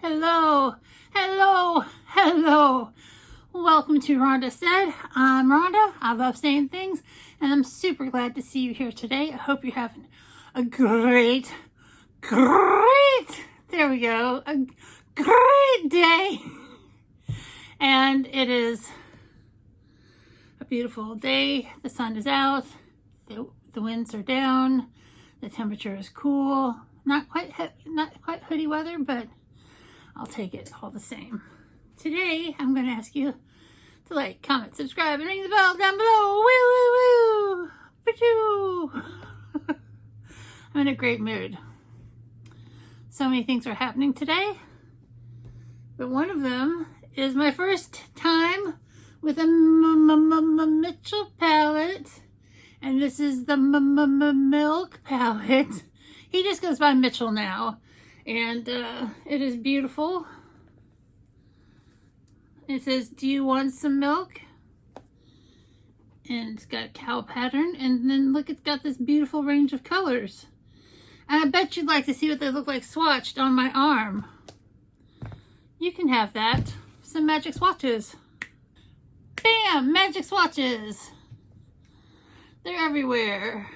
Hello, hello, hello. Welcome to Rhonda Said. I'm Rhonda. I love saying things, and I'm super glad to see you here today. I hope you're having a great, there we go, a great day. And it is a beautiful day. The sun is out. The winds are down. The temperature is cool. Not quite hoodie weather, but I'll take it all the same. Today, I'm going to ask you to like, comment, subscribe, and ring the bell down below. Woo, woo, woo. Pachoo. I'm in a great mood. So many things are happening today, but one of them is my first time with a Mitchel palette, and this is the milk palette. He just goes by Mitchel now, and it is beautiful. It says, "Do you want some milk?" And it's got a cow pattern, and then look, it's got this beautiful range of colors. And I bet you'd like to see what they look like swatched on my arm. You can have that. Some magic swatches. Bam! Magic swatches. They're everywhere.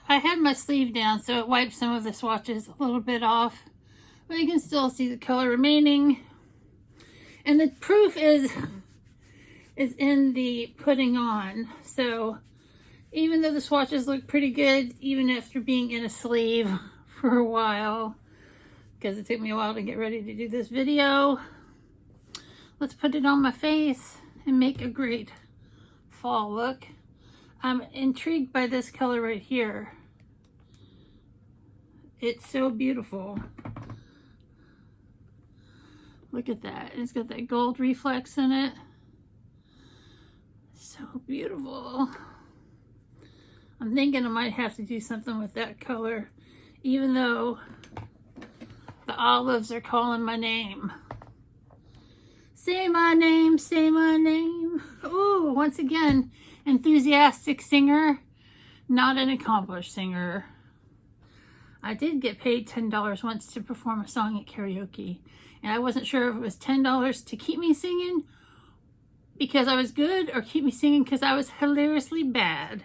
I had my sleeve down, so it wiped some of the swatches a little bit off. But you can still see the color remaining. And the proof is in the putting on. So even though the swatches look pretty good, even after being in a sleeve for a while, because it took me a while to get ready to do this video, let's put it on my face and make a great fall look. I'm intrigued by this color right here. It's so beautiful. Look at that. It's got that gold reflex in it. So beautiful. I'm thinking I might have to do something with that color, even though the olives are calling my name. Say my name, say my name. Ooh, once again, enthusiastic singer, not an accomplished singer. I did get paid $10 once to perform a song at karaoke, and I wasn't sure if it was $10 to keep me singing because I was good or keep me singing because I was hilariously bad.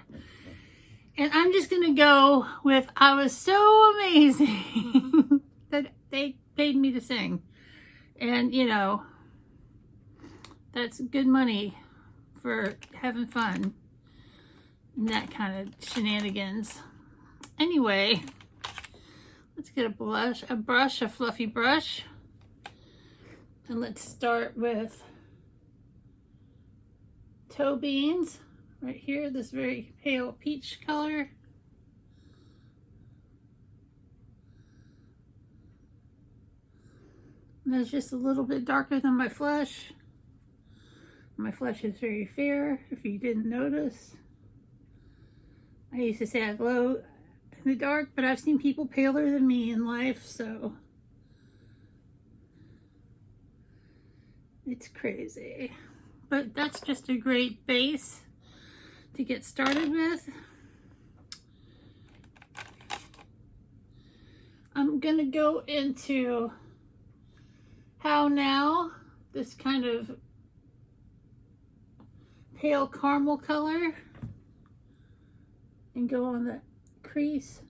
And I'm just gonna go with I was so amazing that they paid me to sing. And you know, that's good money for having fun and that kind of shenanigans. Anyway, let's get a fluffy brush, and let's start with toe beans right here, this very pale peach color. And that's just a little bit darker than my flesh. My flesh is very fair, if you didn't notice. I used to say I glow in the dark, but I've seen people paler than me in life, so it's crazy. But that's just a great base to get started with. I'm gonna go into How Now, this kind of pale caramel color, and go on the crease.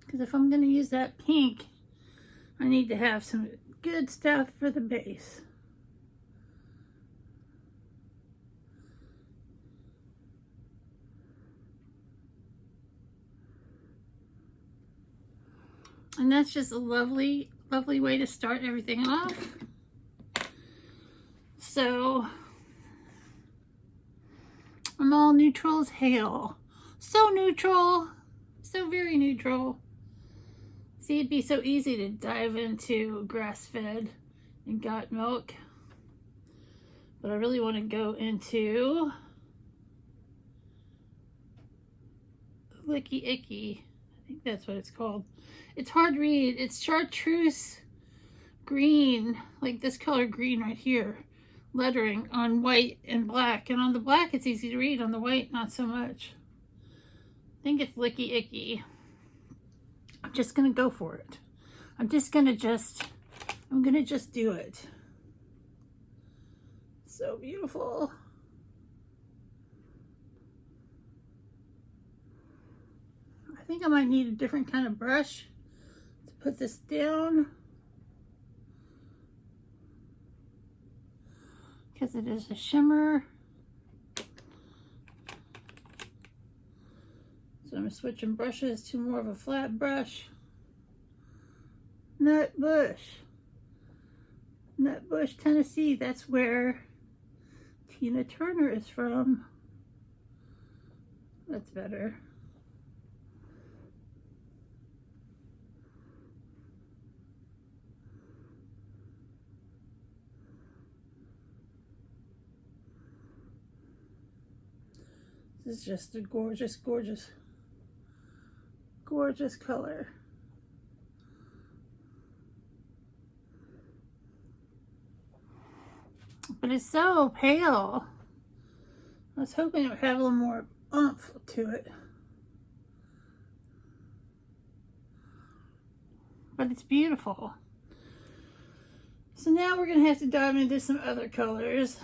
Because if I'm going to use that pink, I need to have some good stuff for the base. And that's just a lovely, lovely way to start everything off. So, I'm all neutral as hell. So neutral. So very neutral. See, it'd be so easy to dive into grass-fed and got milk. But I really want to go into Licky Icky. I think that's what it's called. It's hard to read. It's chartreuse green, like this color green right here. lettering on white and black. And on the black, it's easy to read. On the white, not so much. I think it's Licky Icky. I'm just going to go for it. I'm going to just do it. So beautiful. I think I might need a different kind of brush to put this down, because it is a shimmer. So I'm switching brushes to more of a flat brush. Nutbush, Tennessee. That's where Tina Turner is from. That's better. This is just a gorgeous, gorgeous, gorgeous color. But it's so pale. I was hoping it would have a little more oomph to it. But it's beautiful. So now we're going to have to dive into some other colors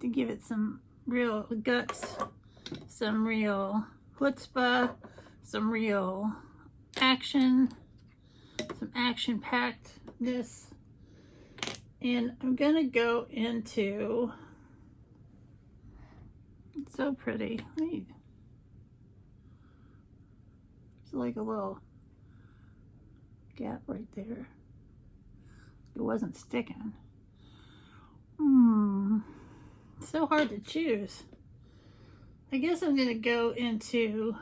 to give it some real guts, some real chutzpah, some real action, some action-packedness. And I'm going to go into, it's so pretty. There's like a little gap right there. It wasn't sticking. So hard to choose. I guess I'm going to go into,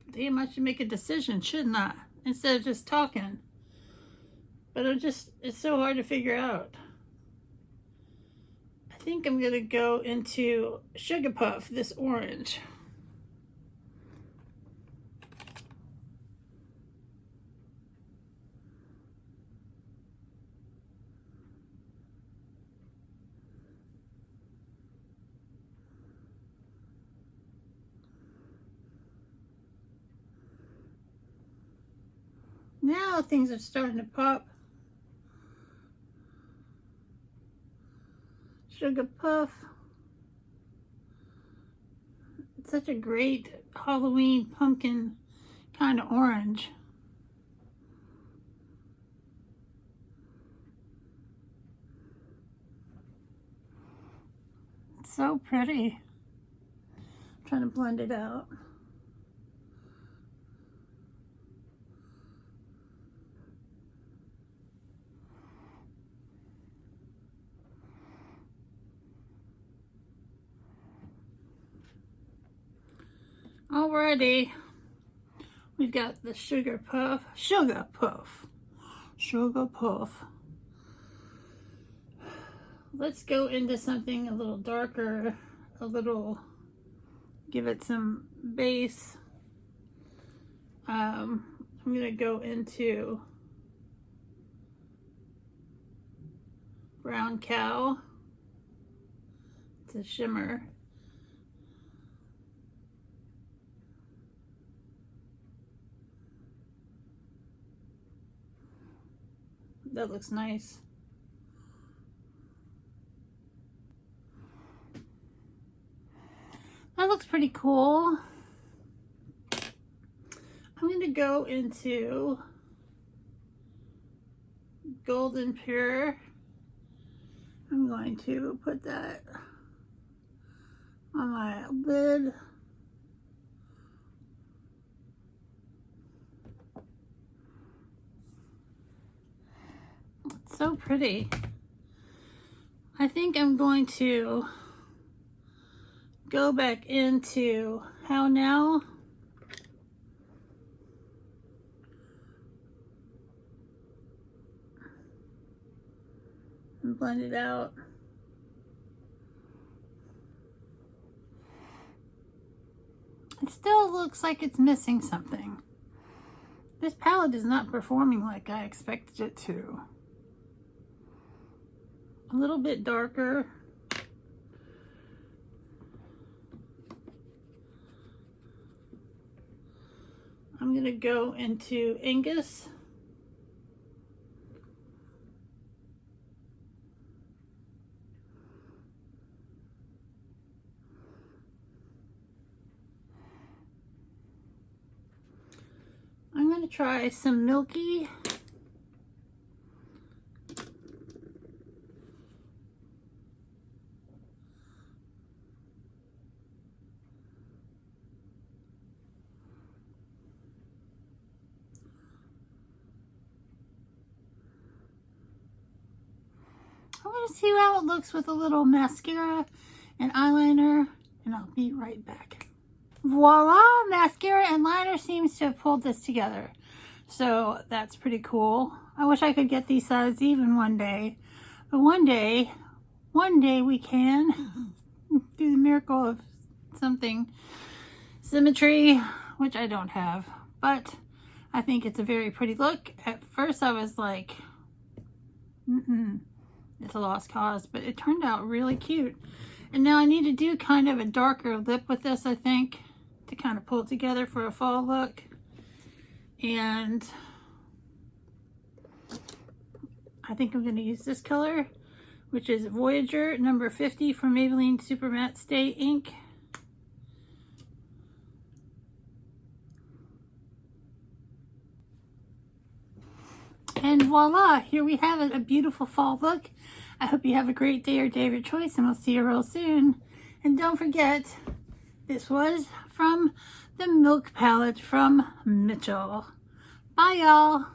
damn, I should make a decision, shouldn't I? Instead of just talking. But it's so hard to figure out. I think I'm going to go into Sugar Puff, this orange. Now things are starting to pop. Sugar Puff. It's such a great Halloween pumpkin kind of orange. It's so pretty. I'm trying to blend it out. Alrighty, we've got the Sugar Puff. Let's go into something a little darker, give it some base. I'm gonna go into Brown Cow. It's a shimmer. That looks nice. That looks pretty cool. I'm going to go into Golden Pure. I'm going to put that on my lid. It's so pretty. I think I'm going to go back into How Now. And blend it out. It still looks like it's missing something. This palette is not performing like I expected it to. A little bit darker. I'm going to go into Angus. I'm going to try some Milky. I'm going to see how it looks with a little mascara and eyeliner, and I'll be right back. Voila! Mascara and liner seems to have pulled this together. So that's pretty cool. I wish I could get these sides even one day. But one day we can do the miracle of something. Symmetry, which I don't have. But I think it's a very pretty look. At first I was like, it's a lost cause. But it turned out really cute. And now I need to do kind of a darker lip with this, I think, to kind of pull it together for a fall look. And I think I'm going to use this color, which is Voyager number 50 from Maybelline Super Matte Stay Ink. And voila, here we have it, a beautiful fall look. I hope you have a great day or day of your choice, and we'll see you real soon. And don't forget, this was from the Milk palette from Mitchell. Bye, y'all.